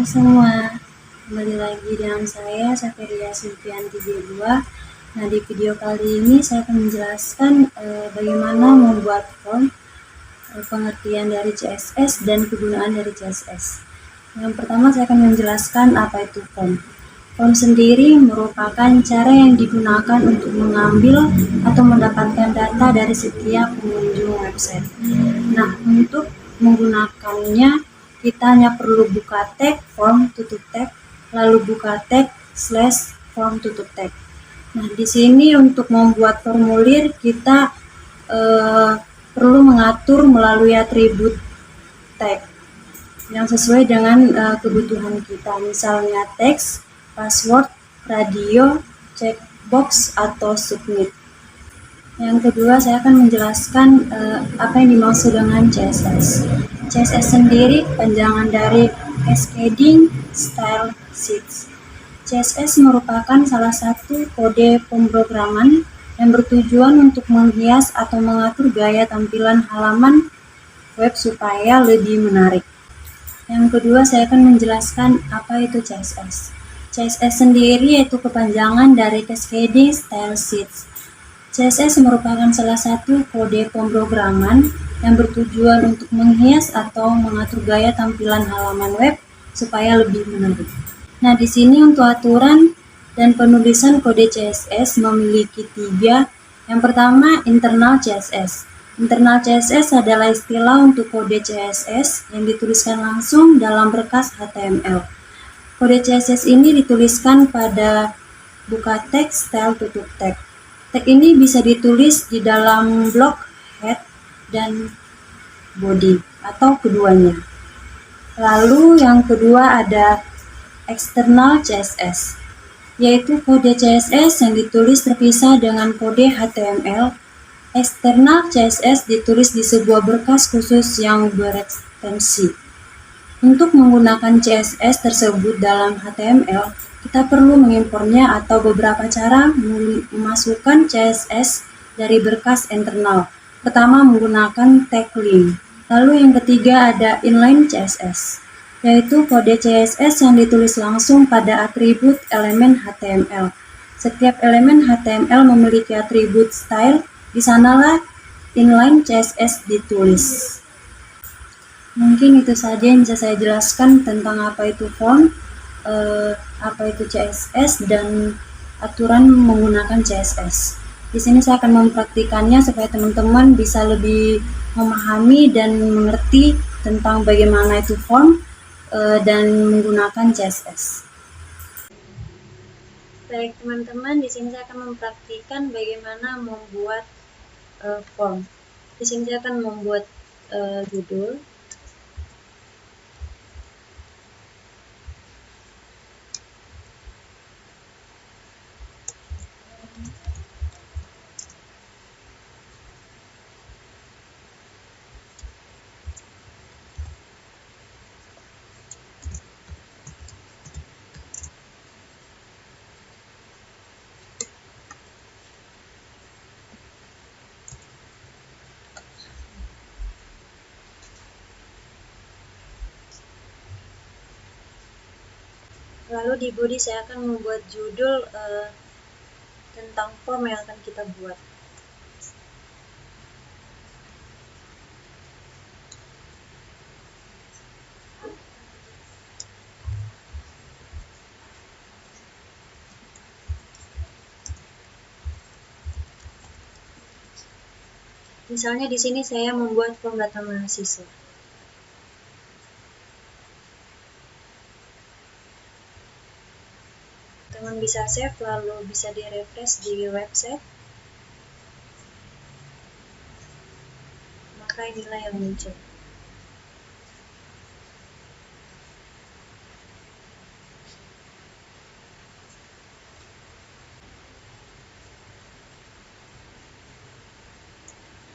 semua, kembali lagi dengan saya Safiria Silvianti B2. Nah, di video kali ini saya akan menjelaskan bagaimana membuat form, pengertian dari CSS dan kegunaan dari CSS. Yang pertama saya akan menjelaskan apa itu form. Form sendiri merupakan cara yang digunakan untuk mengambil atau mendapatkan data dari setiap pengunjung website. Nah, untuk menggunakannya kita hanya perlu buka tag form tutup tag, lalu buka tag /form tutup tag. Nah, di sini untuk membuat formulir kita perlu mengatur melalui atribut tag yang sesuai dengan kebutuhan kita, misalnya teks, password, radio, checkbox, atau submit. Yang kedua, saya akan menjelaskan apa yang dimaksud dengan CSS. CSS sendiri panjangan dari Cascading Style Sheets. CSS merupakan salah satu kode pemrograman yang bertujuan untuk menghias atau mengatur gaya tampilan halaman web supaya lebih menarik. Yang kedua, saya akan menjelaskan apa itu CSS. CSS sendiri yaitu kepanjangan dari Cascading Style Sheets. CSS merupakan salah satu kode pemrograman yang bertujuan untuk menghias atau mengatur gaya tampilan halaman web supaya lebih menarik. Nah, di sini untuk aturan dan penulisan kode CSS memiliki 3. Yang pertama, internal CSS. Internal CSS adalah istilah untuk kode CSS yang dituliskan langsung dalam berkas HTML. Kode CSS ini dituliskan pada buka tag style tutup tag. Tag ini bisa ditulis di dalam blok head dan body atau keduanya. Lalu yang kedua ada external CSS, yaitu kode CSS yang ditulis terpisah dengan kode HTML. External CSS ditulis di sebuah berkas khusus yang berekstensi. Untuk menggunakan CSS tersebut dalam HTML, kita perlu mengimpornya atau beberapa cara memasukkan CSS dari berkas internal. Pertama, menggunakan tag link. Lalu yang ketiga ada inline CSS, yaitu kode CSS yang ditulis langsung pada atribut elemen HTML. Setiap elemen HTML memiliki atribut style, di sanalah inline CSS ditulis. Mungkin itu saja yang bisa saya jelaskan tentang apa itu form, apa itu CSS, dan aturan menggunakan CSS. Di sini saya akan mempraktikannya supaya teman-teman bisa lebih memahami dan mengerti tentang bagaimana itu form dan menggunakan CSS. Baik teman-teman, di sini saya akan mempraktikkan bagaimana membuat form. Di sini saya akan membuat judul. Lalu di body saya akan membuat judul tentang form yang akan kita buat. Misalnya di sini saya membuat form data mahasiswa. Teman bisa save lalu bisa di-refresh di website. Maka inilah yang muncul.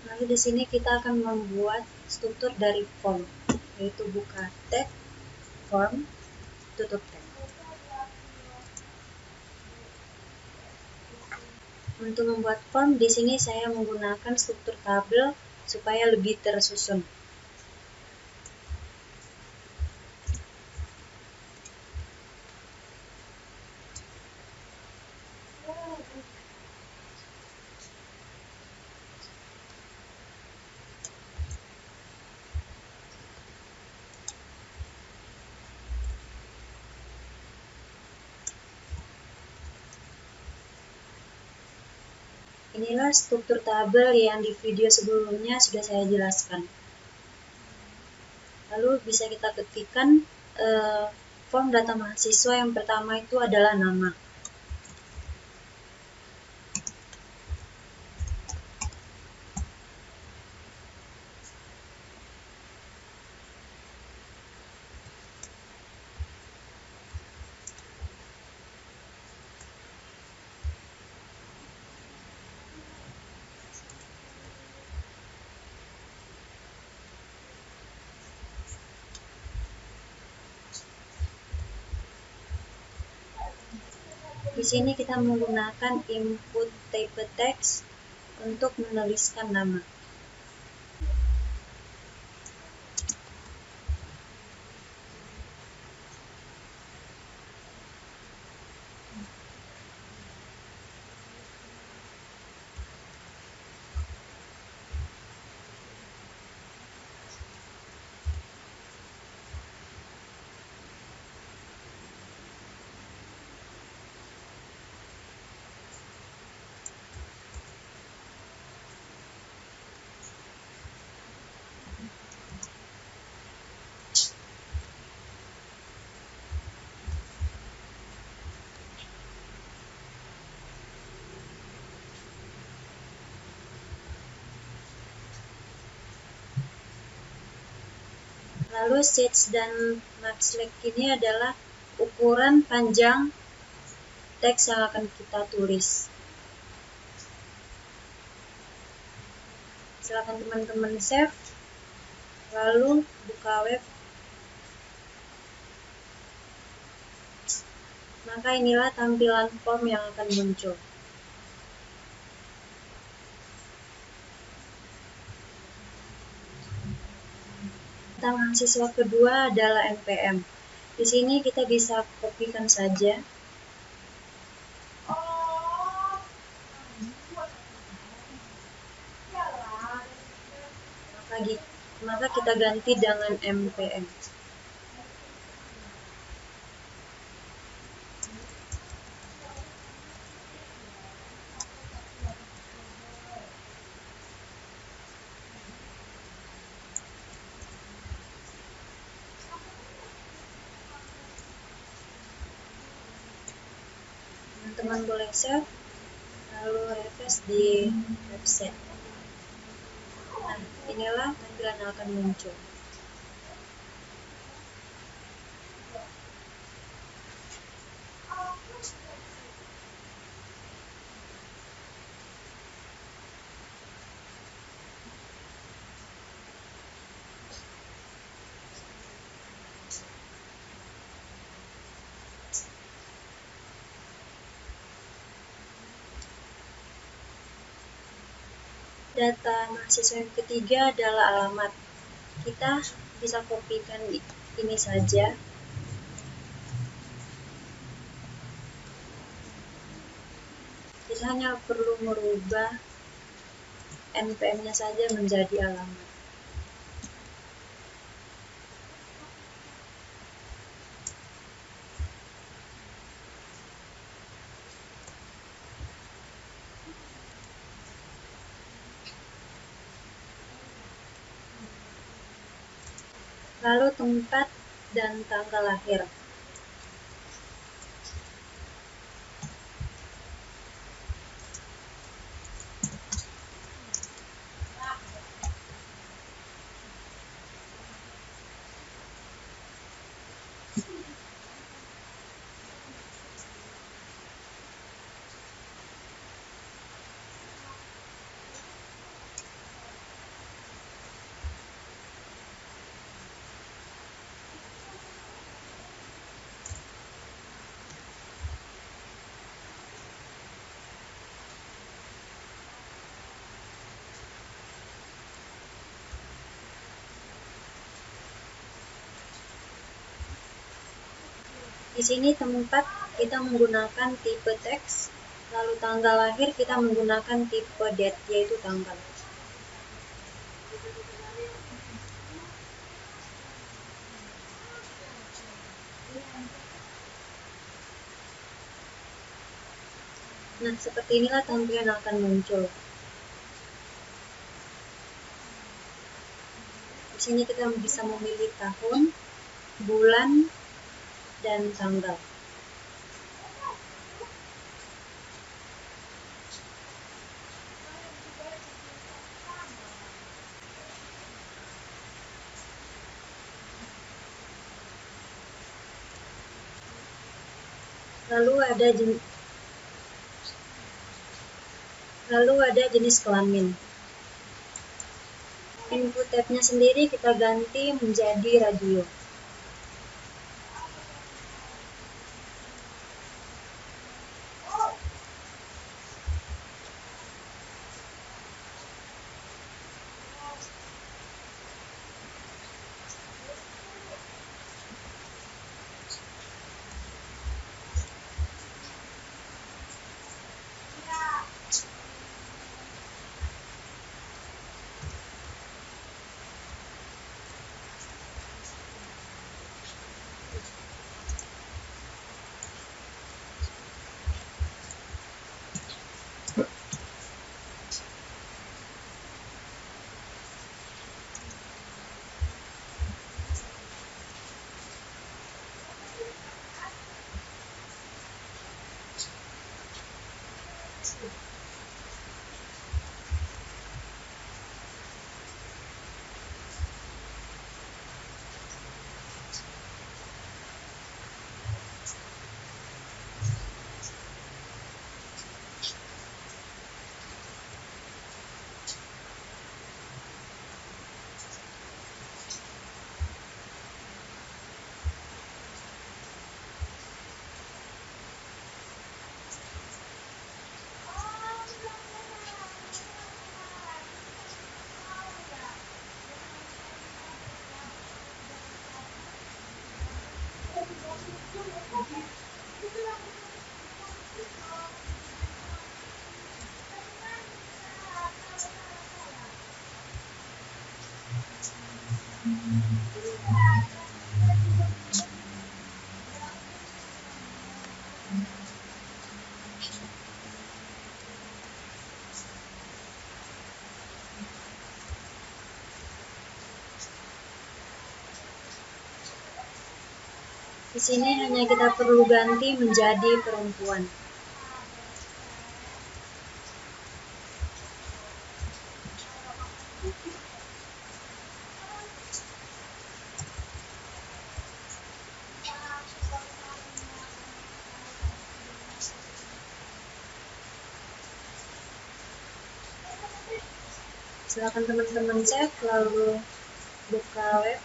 Lalu di sini kita akan membuat struktur dari form, yaitu buka tag form tutup tag. Untuk membuat form di sini saya menggunakan struktur tabel supaya lebih tersusun. Inilah struktur tabel yang di video sebelumnya sudah saya jelaskan. Lalu bisa kita ketikkan form data mahasiswa yang pertama itu adalah nama. Di sini kita menggunakan input type text untuk menuliskan nama. Lalu shades dan max length ini adalah ukuran panjang teks yang akan kita tulis. Silakan teman-teman save, lalu buka web. Maka inilah tampilan form yang akan muncul. Data mahasiswa kedua adalah NPM. Di sini kita bisa kopikan saja. Maka kita ganti dengan MPM. Teman-teman boleh save, lalu refresh di website. Nah, inilah tampilan yang akan muncul. Data mahasiswa yang ketiga adalah alamat. Kita bisa kopikan ini saja. Kita hanya perlu merubah NPM-nya saja menjadi alamat. Lalu tempat dan tanggal lahir. Di sini tempat kita menggunakan tipe teks, lalu tanggal lahir kita menggunakan tipe date, yaitu tanggal. Nah, seperti inilah tampilan akan muncul. Di sini kita bisa memilih tahun, bulan, dan tanggal. Lalu ada jenis kelamin. Input tab-nya sendiri kita ganti menjadi radio. Di sini hanya kita perlu ganti menjadi perempuan. Silakan teman-teman cek, lalu buka web.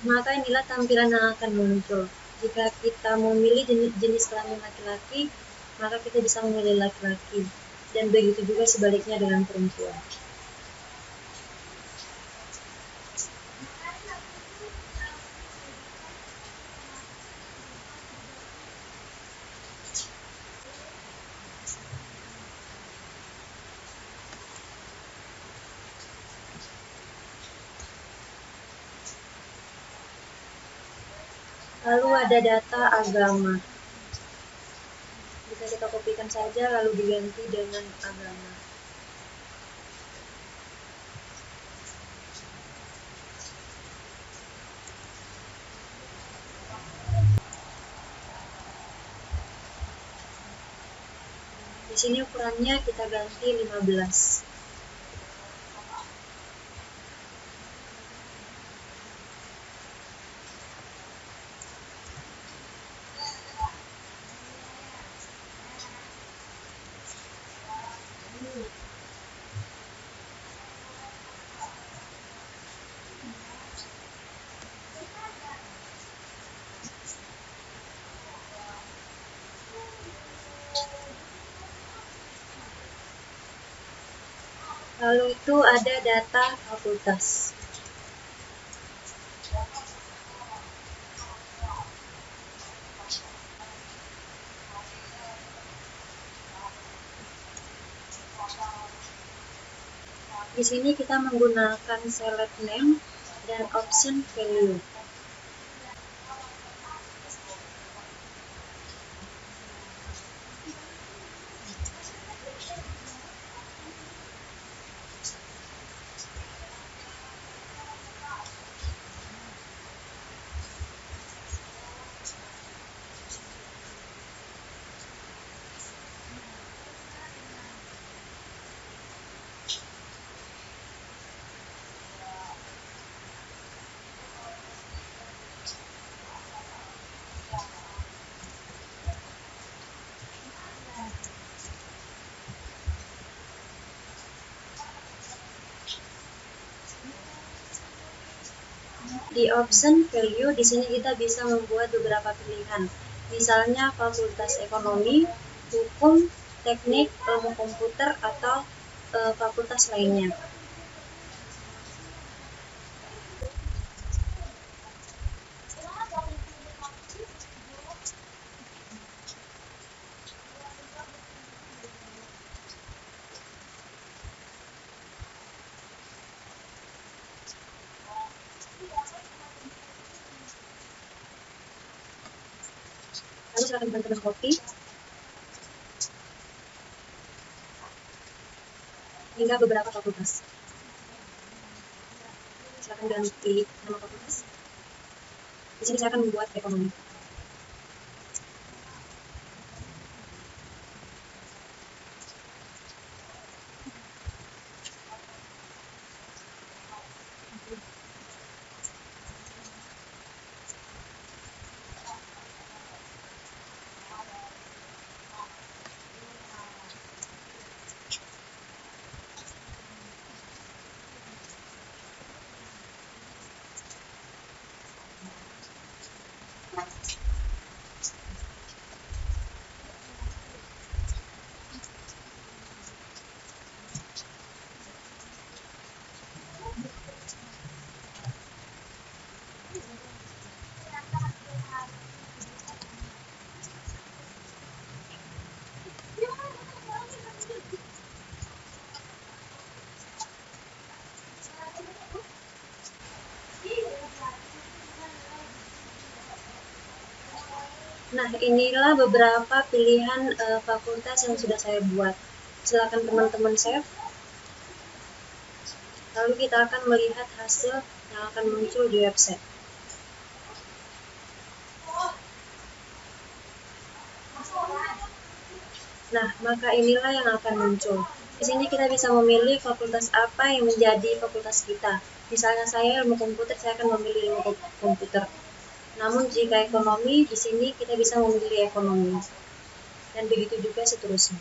Maka inilah tampilan yang akan muncul. Jika kita memilih jenis kelamin laki-laki, maka kita bisa memilih laki-laki. Dan begitu juga sebaliknya dengan perempuan. Lalu ada data agama. Bisa kita kopikan saja lalu diganti dengan agama. Di sini ukurannya kita ganti 15. Lalu itu ada data fakultas. Di sini kita menggunakan select name dan option value. Di option value di sini kita bisa membuat beberapa pilihan. Misalnya fakultas ekonomi, hukum, teknik, ilmu komputer, atau fakultas lainnya. Lalu silakan teman-teman copy hingga beberapa fakultas. Silakan ganti nama fakultas. Di sini saya akan membuat ekonomi. Nah, inilah beberapa pilihan fakultas yang sudah saya buat. Silakan teman-teman save. Lalu kita akan melihat hasil yang akan muncul di website. Nah, maka inilah yang akan muncul. Di sini kita bisa memilih fakultas apa yang menjadi fakultas kita. Misalnya saya ilmu komputer, saya akan memilih ilmu komputer. Namun jika ekonomi, di sini kita bisa memilih ekonomi. Dan begitu juga seterusnya.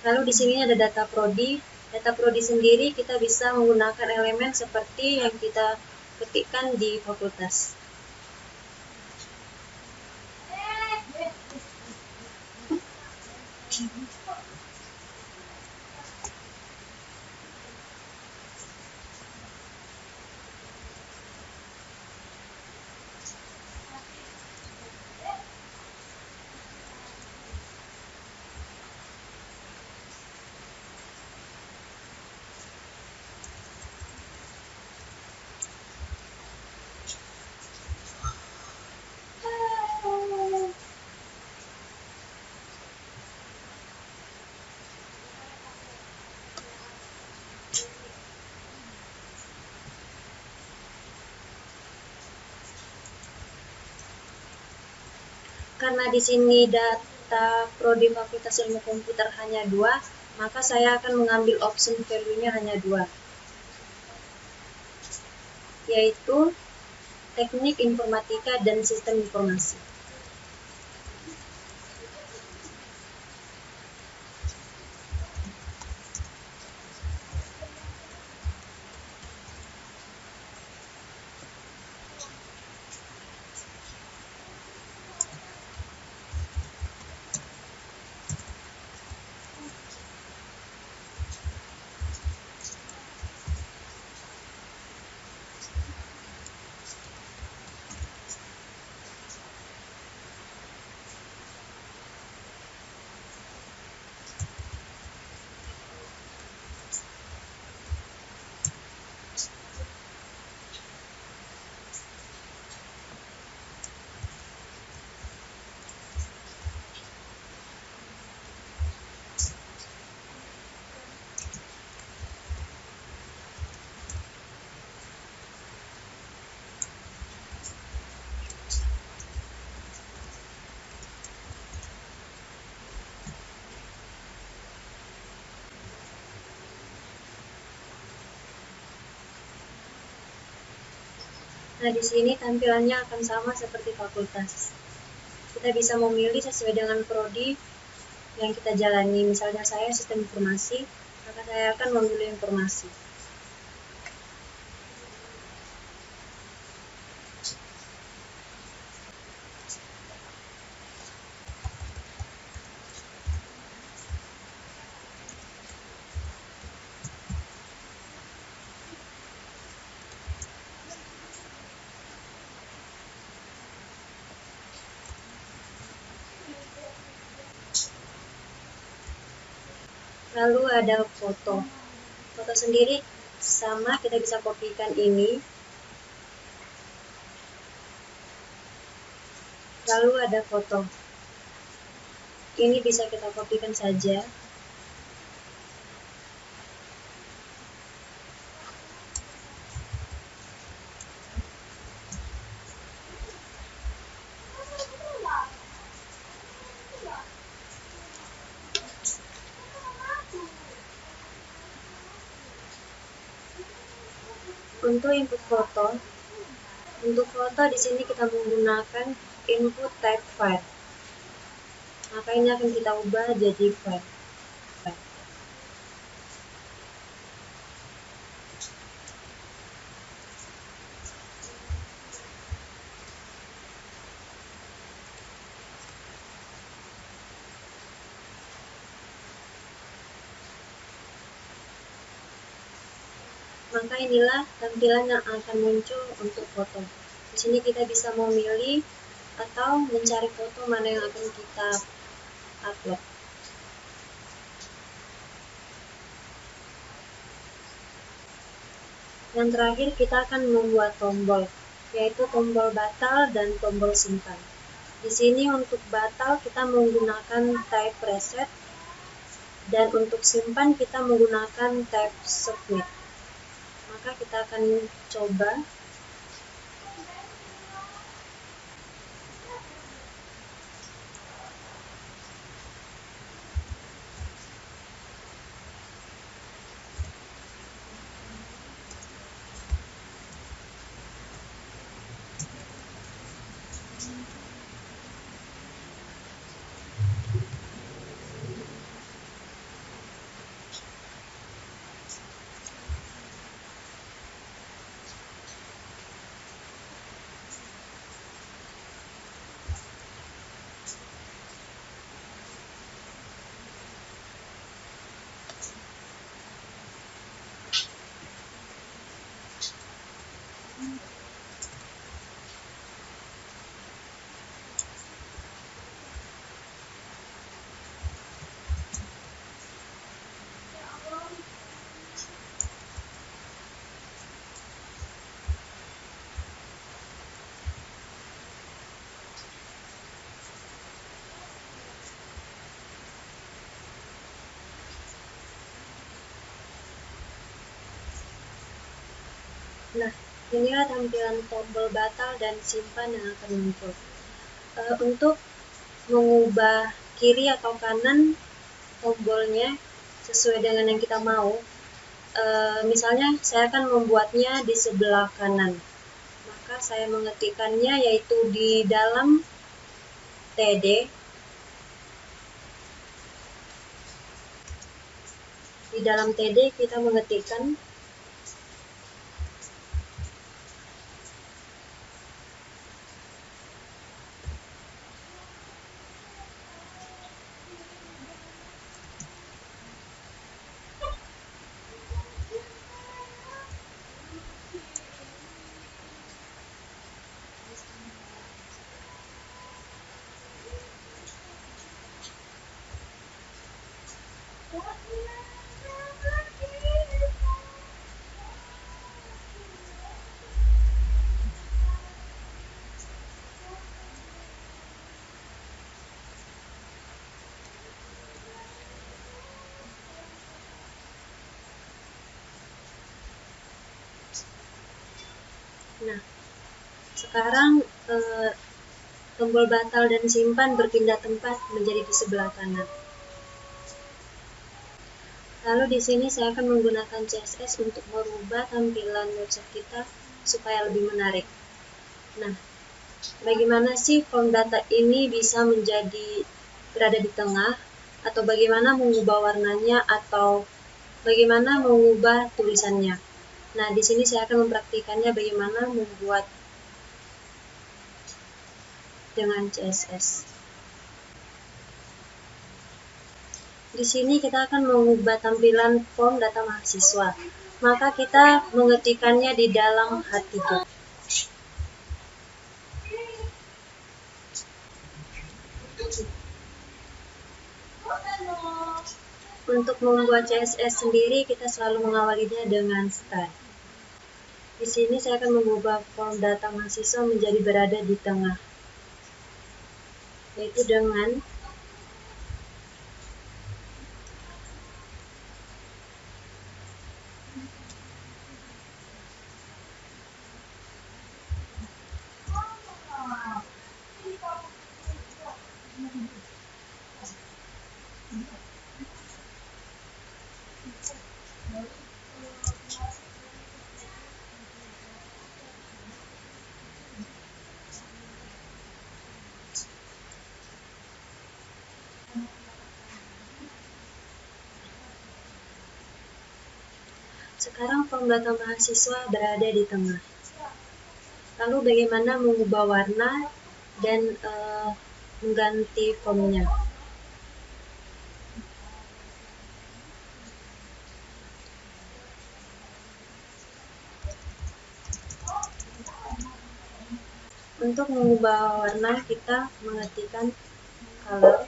Lalu di sini ada data prodi. Data prodi sendiri kita bisa menggunakan elemen seperti yang kita ketikkan di fakultas. Karena di sini data prodi Fakultas Ilmu Komputer hanya 2, maka saya akan mengambil option value-nya hanya 2, yaitu Teknik Informatika dan Sistem Informasi. Nah, di sini tampilannya akan sama seperti fakultas. Kita bisa memilih sesuai dengan prodi yang kita jalani. Misalnya saya sistem informasi, maka saya akan memilih informasi. Lalu ada foto. Foto sendiri sama, kita bisa kopikan ini. Lalu ada foto. Ini bisa kita kopikan saja. Untuk input foto, di sini kita menggunakan input type file. Maka ini akan kita ubah jadi file. Maka inilah tampilan yang akan muncul untuk foto. Di sini kita bisa memilih atau mencari foto mana yang akan kita upload. Yang terakhir kita akan membuat tombol, yaitu tombol batal dan tombol simpan. Di sini untuk batal kita menggunakan type reset, dan untuk simpan kita menggunakan type submit. Maka kita akan coba. Nah, inilah tampilan tombol batal dan simpan yang akan muncul. Untuk mengubah kiri atau kanan tombolnya sesuai dengan yang kita mau, misalnya saya akan membuatnya di sebelah kanan. Maka saya mengetikkannya yaitu di dalam TD. Di dalam TD kita mengetikkan Nah, sekarang tombol batal dan simpan berpindah tempat menjadi di sebelah kanan. Lalu di sini saya akan menggunakan CSS untuk merubah tampilan website kita supaya lebih menarik. Nah, bagaimana sih form data ini bisa berada di tengah, atau bagaimana mengubah warnanya, atau bagaimana mengubah tulisannya. Nah, di sini saya akan mempraktikannya bagaimana membuat dengan CSS. Di sini kita akan mengubah tampilan form data mahasiswa. Maka kita mengetikkannya di dalam H3. Untuk membuat CSS sendiri, kita selalu mengawalinya dengan start. Di sini saya akan mengubah form data mahasiswa menjadi berada di tengah, yaitu dengan sekarang form data mahasiswa berada di tengah. Lalu bagaimana mengubah warna dan mengganti formnya? Untuk mengubah warna, kita mengetikkan color.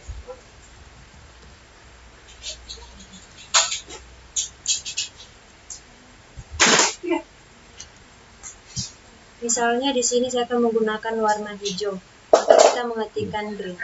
Misalnya di sini saya akan menggunakan warna hijau, maka kita mengetikkan green.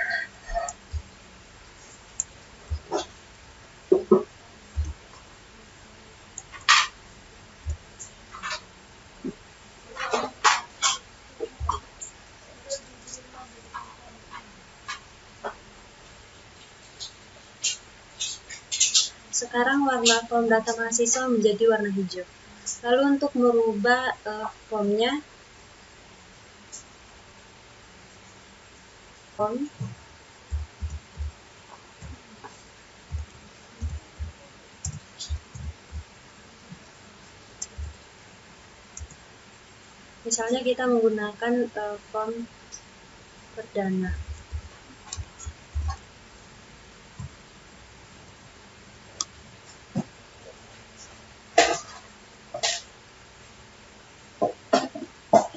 Sekarang warna form data mahasiswa menjadi warna hijau. Lalu untuk merubah formnya, misalnya kita menggunakan form perdana.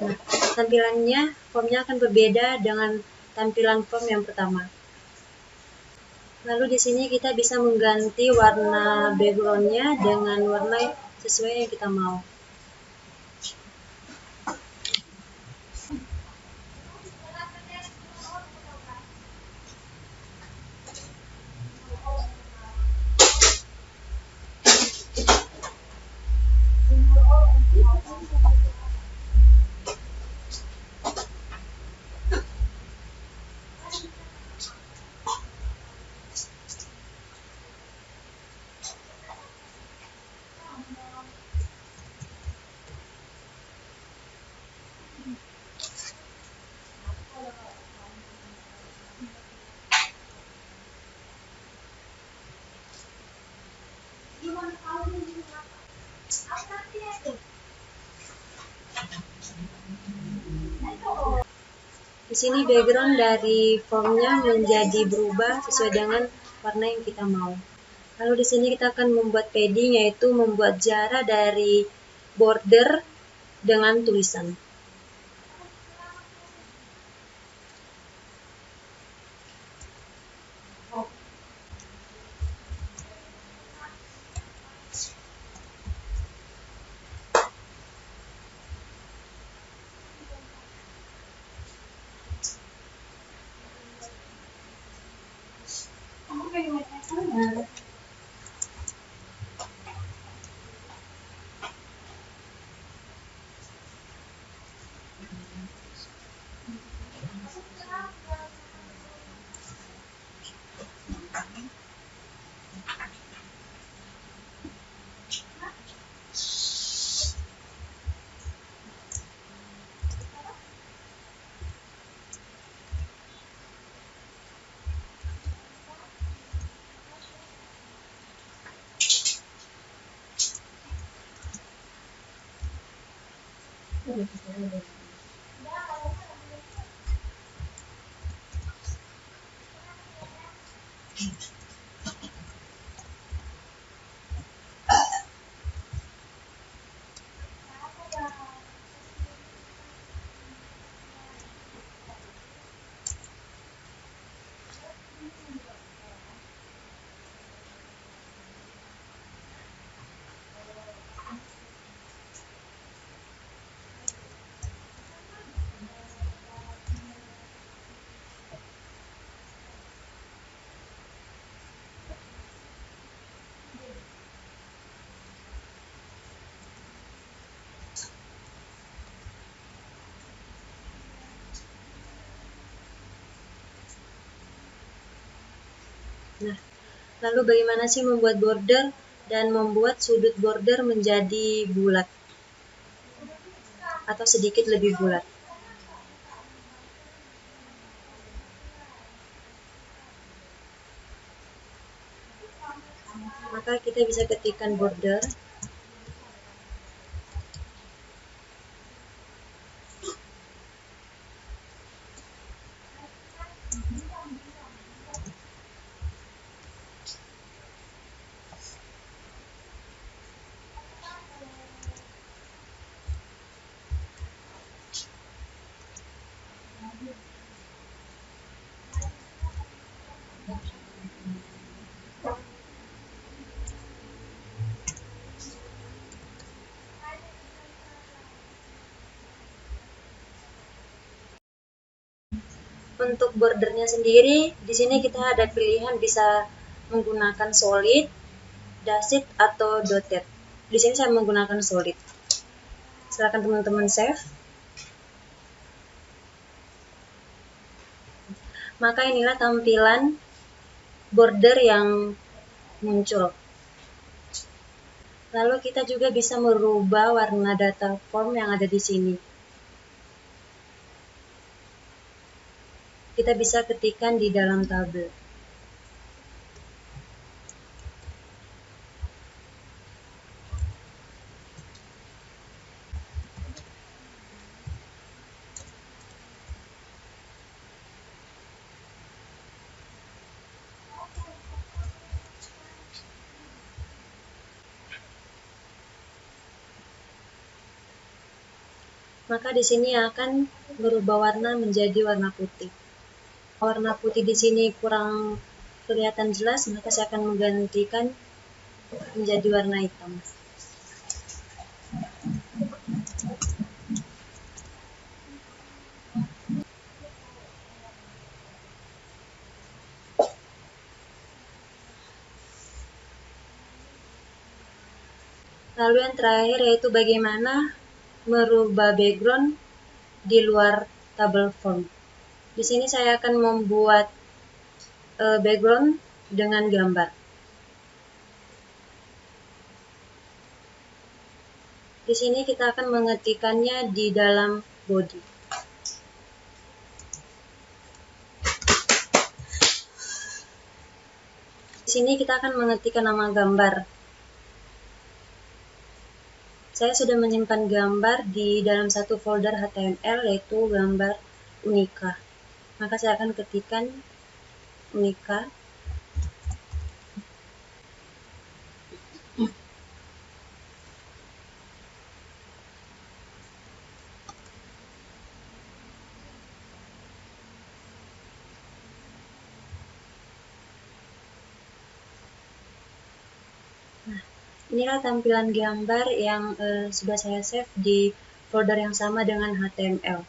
Nah, tampilannya, formnya akan berbeda dengan tampilan form yang pertama. Lalu di sini kita bisa mengganti warna backgroundnya dengan warna sesuai yang kita mau. Di sini background dari formnya menjadi berubah sesuai dengan warna yang kita mau. Lalu di sini kita akan membuat padding, yaitu membuat jarak dari border dengan tulisan. Nah, lalu bagaimana sih membuat border dan membuat sudut border menjadi bulat atau sedikit lebih bulat? Maka kita bisa ketikkan border. Untuk bordernya sendiri, di sini kita ada pilihan bisa menggunakan solid, dashit, atau dotted. Di sini saya menggunakan solid. Silakan teman-teman save. Maka inilah tampilan border yang muncul. Lalu kita juga bisa merubah warna data form yang ada di sini. Kita bisa ketikkan di dalam tabel. Maka di sini akan berubah warna menjadi warna putih. Warna putih di sini kurang kelihatan jelas, maka saya akan menggantikan menjadi warna hitam. Lalu yang terakhir yaitu bagaimana merubah background di luar tabel form. Di sini saya akan membuat background dengan gambar. Di sini kita akan mengetikkannya di dalam body. Di sini kita akan mengetikkan nama gambar. Saya sudah menyimpan gambar di dalam satu folder HTML yaitu gambar Unika. Maka saya akan ketikkan Unika. Nah, inilah tampilan gambar yang sudah saya save di folder yang sama dengan HTML.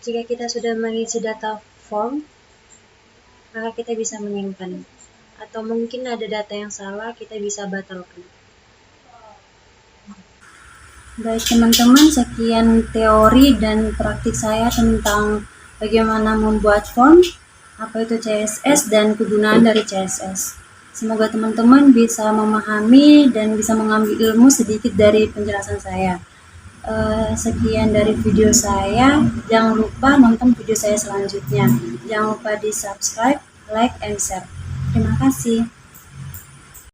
Jika kita sudah mengisi data form, maka kita bisa menyimpan. Atau mungkin ada data yang salah, kita bisa batalkan. Baik teman-teman, sekian teori dan praktik saya tentang bagaimana membuat form, apa itu CSS, dan kegunaan dari CSS. Semoga teman-teman bisa memahami dan bisa mengambil ilmu sedikit dari penjelasan saya. Sekian dari video saya. Jangan lupa nonton video saya selanjutnya. Jangan lupa di subscribe, like, and share. Terima kasih.